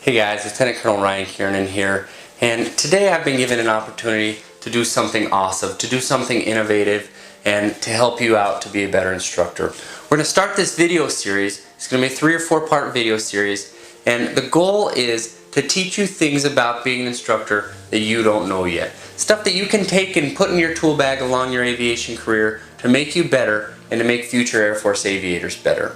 Hey guys, Lieutenant Colonel Ryan Kiernan here, and today I've been given an opportunity to do something awesome, to do something innovative, and to help you out to be a better instructor. We're going to start this video series. It's going to be a 3 or 4 part video series, and the goal is to teach you things about being an instructor that you don't know yet. Stuff that you can take and put in your tool bag along your aviation career to make you better and to make future Air Force aviators better.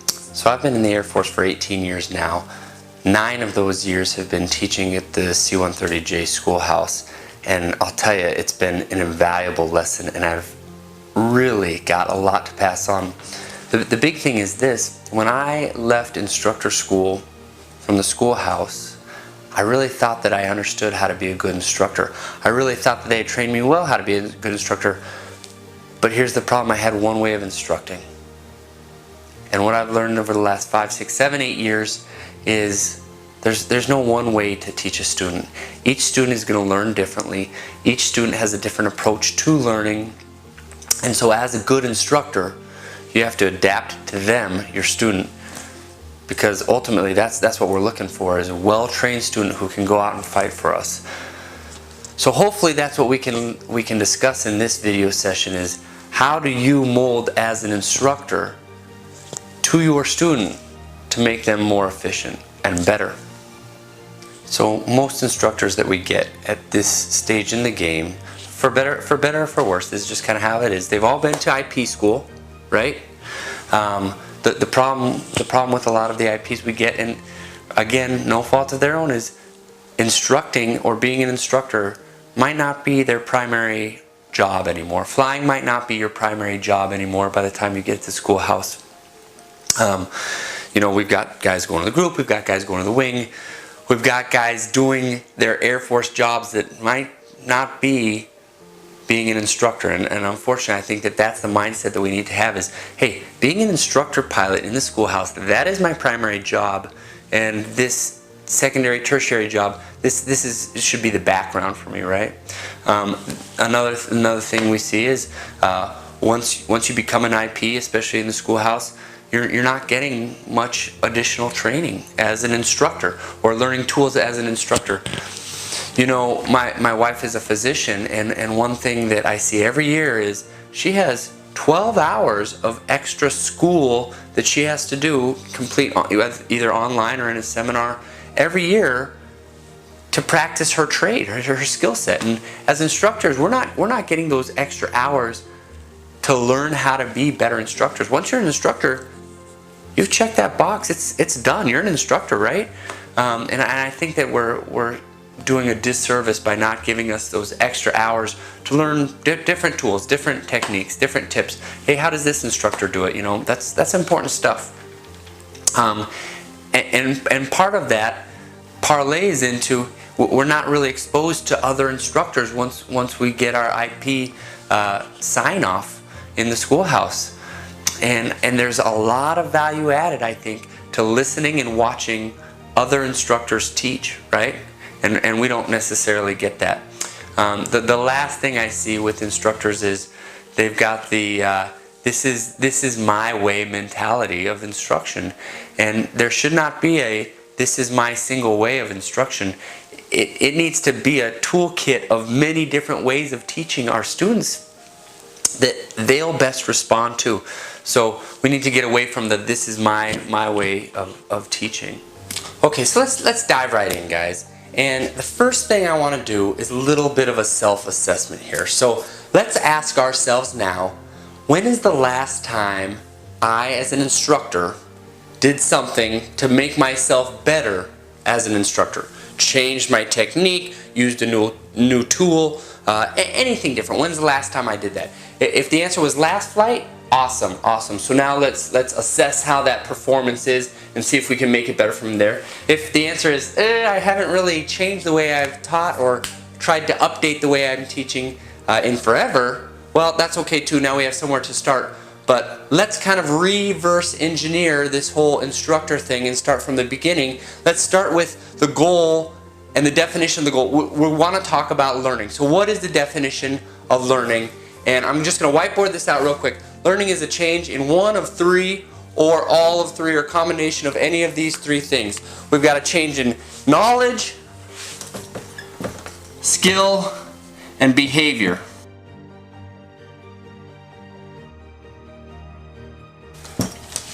So I've been in the Air Force for 18 years now. 9 of those years have been teaching at the C-130J schoolhouse, and I'll tell you, it's been an invaluable lesson, and I've really got a lot to pass on. The big thing is this: when I left instructor school from the schoolhouse, I really thought that I understood how to be a good instructor. I really thought that they had trained me well how to be a good instructor, but here's the problem: I had one way of instructing. And what I've learned over the last 5, 6, 7, 8 years is there's no one way to teach a student. Each student is going to learn differently. Each student has a different approach to learning. And so as a good instructor, you have to adapt to them, your student, because ultimately that's what we're looking for, is a well-trained student who can go out and fight for us. So hopefully that's what we can discuss in this video session, is how do you mold as an instructor to your student to make them more efficient and better. So most instructors that we get at this stage in the game, for better or for worse, this is just kind of how it is. They've all been to IP school, right? The problem with a lot of the IPs we get, and again, no fault of their own, is instructing or being an instructor might not be their primary job anymore. Flying might not be your primary job anymore by the time you get to the schoolhouse. You know, we've got guys going to the group, we've got guys going to the wing, we've got guys doing their Air Force jobs that might not be being an instructor. And unfortunately, I think that that's the mindset that we need to have, is, hey, being an instructor pilot in the schoolhouse, that is my primary job, and this secondary, tertiary job, this should be the background for me, right? Another thing we see is once you become an IP, especially in the schoolhouse, you're not getting much additional training as an instructor or learning tools as an instructor. You know, my wife is a physician, and one thing that I see every year is she has 12 hours of extra school that she has to do, complete either online or in a seminar every year, to practice her trade, her skill set. And as instructors, we're not getting those extra hours to learn how to be better instructors. Once you're an instructor, you've checked that box. It's done. You're an instructor, right? And I think that we're doing a disservice by not giving us those extra hours to learn different tools, different techniques, different tips. Hey, how does this instructor do it? You know, that's important stuff. And part of that parlays into, we're not really exposed to other instructors once we get our IP sign off in the schoolhouse. And there's a lot of value added, I think, to listening and watching other instructors teach, right? And we don't necessarily get that. The last thing I see with instructors is they've got the this is my way mentality of instruction, and there should not be a this is my single way of instruction. It needs to be a toolkit of many different ways of teaching our students that they'll best respond to. So we need to get away from the this is my way of teaching. Okay, so let's dive right in, guys. And the first thing I want to do is a little bit of a self-assessment here. So let's ask ourselves now, when is the last time I, as an instructor, did something to make myself better as an instructor? Changed my technique, used a new tool, anything different. When's the last time I did that? If the answer was last flight, awesome. So now let's assess how that performance is and see if we can make it better from there. If the answer is, I haven't really changed the way I've taught or tried to update the way I'm teaching in forever, well, that's okay too. Now we have somewhere to start. But let's kind of reverse engineer this whole instructor thing and start from the beginning. Let's start with the goal and the definition of the goal. We want to talk about learning. So what is the definition of learning? And I'm just going to whiteboard this out real quick. Learning is a change in one of 3 or all of three, or combination of any of these three things. We've got a change in knowledge, skill, and behavior.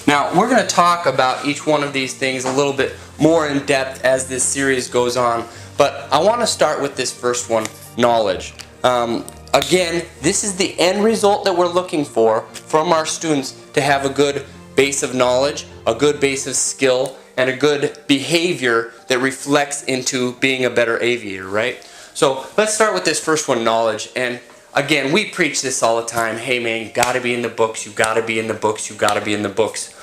Now, we're going to talk about each one of these things a little bit more in depth as this series goes on, but I want to start with this first one, knowledge. Again, this is the end result that we're looking for from our students, to have a good base of knowledge, a good base of skill, and a good behavior that reflects into being a better aviator, right? So let's start with this first one, knowledge. And again, we preach this all the time. Hey man, you gotta be in the books, you gotta be in the books, you gotta be in the books.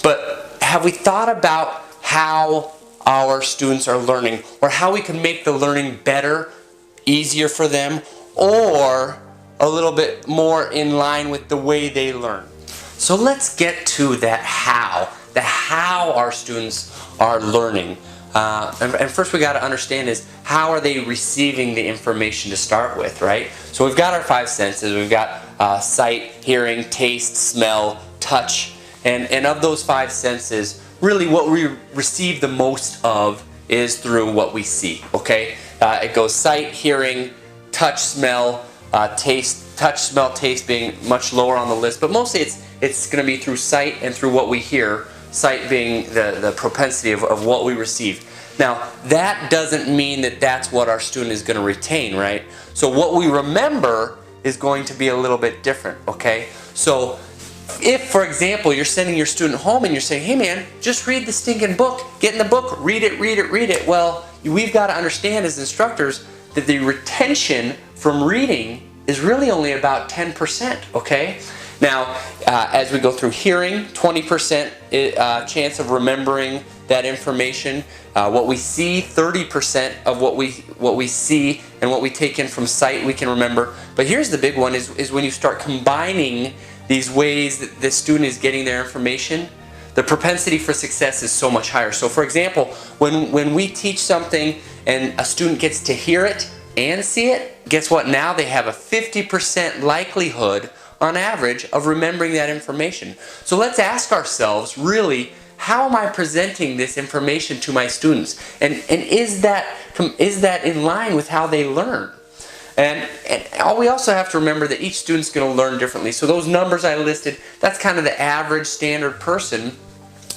But have we thought about how our students are learning, or how we can make the learning better, easier for them, or a little bit more in line with the way they learn? So let's get to that how our students are learning. And first we got to understand is, how are they receiving the information to start with, right? So we've got our five senses. We've got sight, hearing, taste, smell, touch. And of those five senses, really what we receive the most of is through what we see, okay? It goes sight, hearing, touch, smell, taste. Touch, smell, taste being much lower on the list, but mostly it's going to be through sight and through what we hear. Sight being the propensity of what we receive. Now, that doesn't mean that that's what our student is going to retain, right? So what we remember is going to be a little bit different, okay? So if, for example, you're sending your student home and you're saying, hey man, just read the stinking book, get in the book, read it, read it, read it. Well, we've got to understand as instructors that the retention from reading is really only about 10%, okay? Now, as we go through hearing, 20% chance of remembering that information. What we see, 30% of what we see and what we take in from sight we can remember. But here's the big one, is when you start combining these ways that the student is getting their information, the propensity for success is so much higher. So for example, when we teach something and a student gets to hear it and see it, guess what? Now they have a 50% likelihood on average of remembering that information. So let's ask ourselves, really, how am I presenting this information to my students? And is that in line with how they learn? And we also have to remember that each student's going to learn differently. So those numbers I listed, that's kind of the average standard person.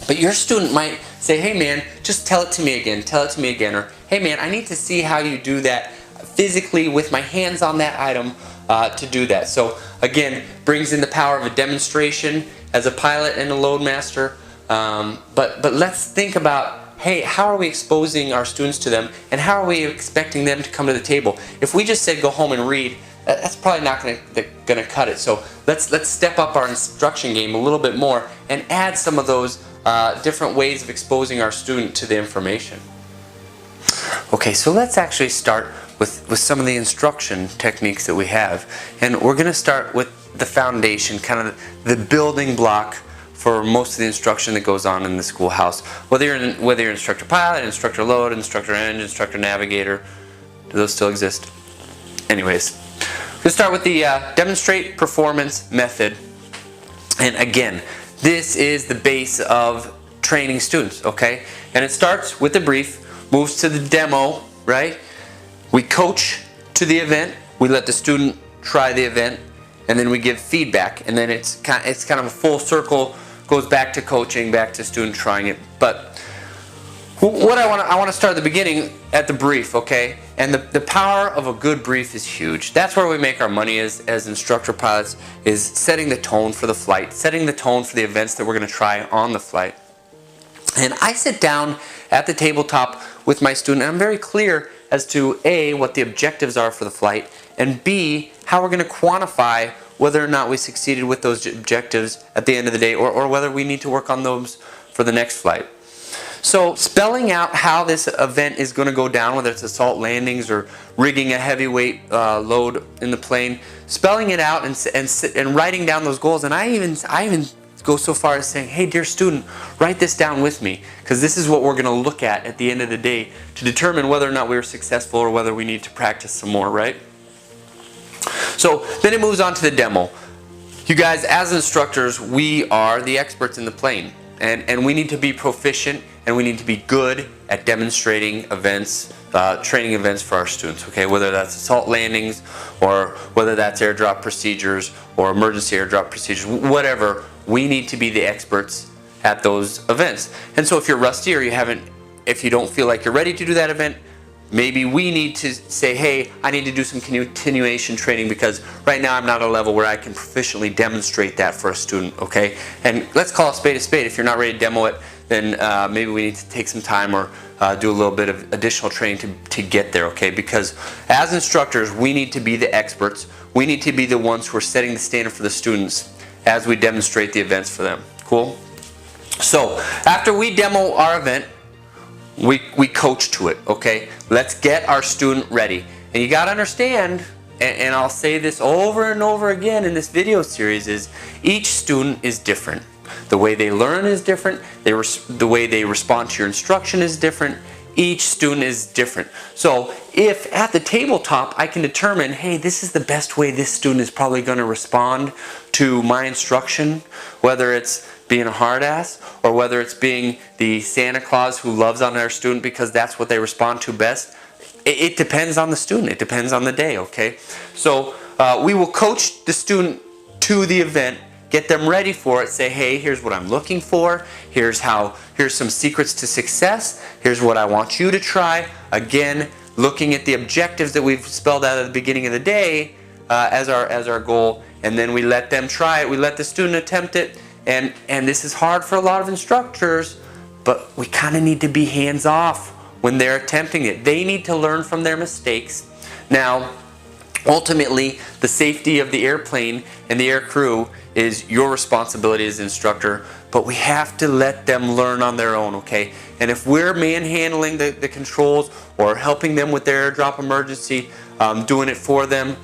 But your student might say, hey man, just tell it to me again, tell it to me again. Or, hey man, I need to see how you do that physically with my hands on that item to do that. So again, brings in the power of a demonstration as a pilot and a loadmaster. But let's think about, hey, how are we exposing our students to them, and how are we expecting them to come to the table? If we just said go home and read, that's probably not going to cut it. So let's step up our instruction game a little bit more and add some of those different ways of exposing our student to the information. Okay, so let's actually start with some of the instruction techniques that we have, and we're going to start with the foundation, kind of the building block for most of the instruction that goes on in the schoolhouse. Whether you're instructor pilot, instructor load, instructor engine, instructor navigator, do those still exist? Anyways, we're going to start with the demonstrate performance method. And again, this is the base of training students, okay? And it starts with the brief, moves to the demo, right? We coach to the event, we let the student try the event, and then we give feedback, and then it's kind of a full circle, goes back to coaching, back to student trying it. But what I want to start at the beginning, at the brief, okay? And the power of a good brief is huge. That's where we make our money as instructor pilots, is setting the tone for the flight, setting the tone for the events that we're going to try on the flight. And I sit down at the tabletop with my student, and I'm very clear as to A, what the objectives are for the flight, and B, how we're going to quantify whether or not we succeeded with those objectives at the end of the day, or whether we need to work on those for the next flight. So spelling out how this event is going to go down, whether it's assault landings or rigging a heavyweight load in the plane, spelling it out and writing down those goals. And I even go so far as saying, hey dear student, write this down with me, because this is what we're going to look at the end of the day to determine whether or not we were successful or whether we need to practice some more, right? So then it moves on to the demo. You guys, as instructors, we are the experts in the plane, and we need to be proficient and we need to be good at demonstrating events, training events for our students, okay? Whether that's assault landings or whether that's airdrop procedures or emergency airdrop procedures, whatever, we need to be the experts at those events. And so if you're rusty or if you don't feel like you're ready to do that event, maybe we need to say, hey, I need to do some continuation training because right now I'm not at a level where I can proficiently demonstrate that for a student, okay? And let's call a spade a spade. If you're not ready to demo it, then maybe we need to take some time or do a little bit of additional training to get there, okay? Because as instructors, we need to be the experts. We need to be the ones who are setting the standard for the students as we demonstrate the events for them. Cool? So after we demo our event, we coach to it, okay? Let's get our student ready. And you gotta understand, and I'll say this over and over again in this video series, is each student is different. The way they learn is different. The way they respond to your instruction is different. Each student is different. So if at the tabletop I can determine, hey, this is the best way this student is probably going to respond to my instruction, whether it's being a hard ass or whether it's being the Santa Claus who loves on their student because that's what they respond to best, it depends on the student. It depends on the day, okay? So we will coach the student to the event, get them ready for it, say, hey, here's what I'm looking for, here's some secrets to success, here's what I want you to try. Again, looking at the objectives that we've spelled out at the beginning of the day as our goal, and then we let them try it, we let the student attempt it, and this is hard for a lot of instructors, but we kind of need to be hands off when they're attempting it. They need to learn from their mistakes. Now, ultimately, the safety of the airplane and the air crew is your responsibility as an instructor, but we have to let them learn on their own, okay? And if we're manhandling the controls or helping them with their airdrop emergency, doing it for them,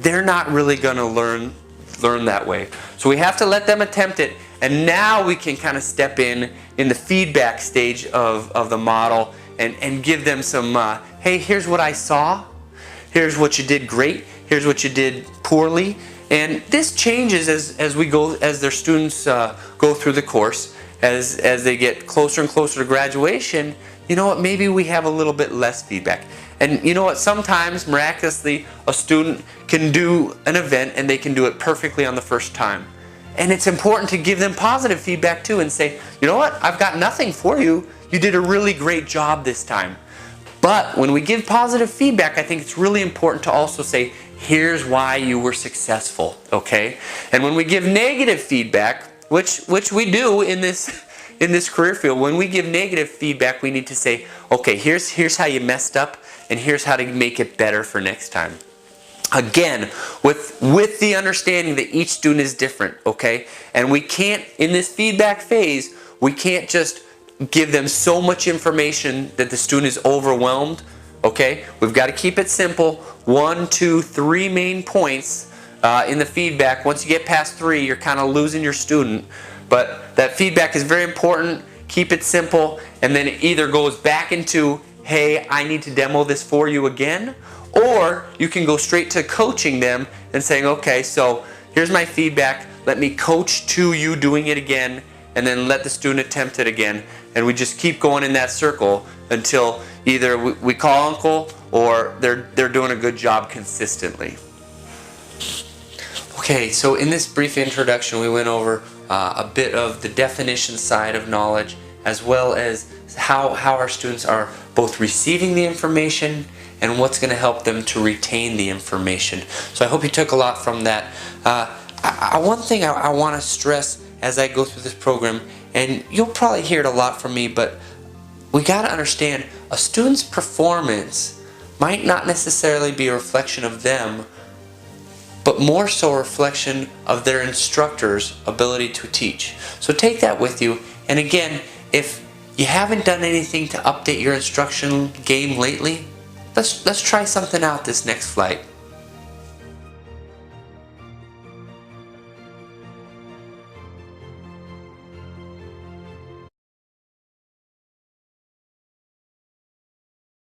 they're not really gonna learn that way. So we have to let them attempt it, and now we can kind of step in the feedback stage of the model and give them some, hey, here's what I saw, here's what you did great, here's what you did poorly. And this changes as their students go through the course, as they get closer and closer to graduation. You know what, maybe we have a little bit less feedback. And you know what, sometimes miraculously a student can do an event and they can do it perfectly on the first time. And it's important to give them positive feedback too and say, you know what, I've got nothing for you. You did a really great job this time. But when we give positive feedback, I think it's really important to also say, here's why you were successful, okay? And when we give negative feedback, which we do in this career field, when we give negative feedback, we need to say, okay, here's how you messed up, and here's how to make it better for next time. Again, with the understanding that each student is different, okay? And we can't, in this feedback phase, we can't just give them so much information that the student is overwhelmed, okay? We've got to keep it simple. 1, 2, 3 main points in the feedback. Once you get past 3, you're kind of losing your student. But that feedback is very important. Keep it simple, and then it either goes back into, hey, I need to demo this for you again, or you can go straight to coaching them and saying, okay, so here's my feedback. Let me coach to you doing it again, and then let the student attempt it again. And we just keep going in that circle until either we call uncle or they're doing a good job consistently. Okay, so in this brief introduction we went over a bit of the definition side of knowledge, as well as how our students are both receiving the information and what's going to help them to retain the information. So I hope you took a lot from that. One thing I want to stress as I go through this program, and you'll probably hear it a lot from me, but we got to understand a student's performance might not necessarily be a reflection of them, but more so a reflection of their instructor's ability to teach. So take that with you. And again, if you haven't done anything to update your instruction game lately, let's try something out this next flight.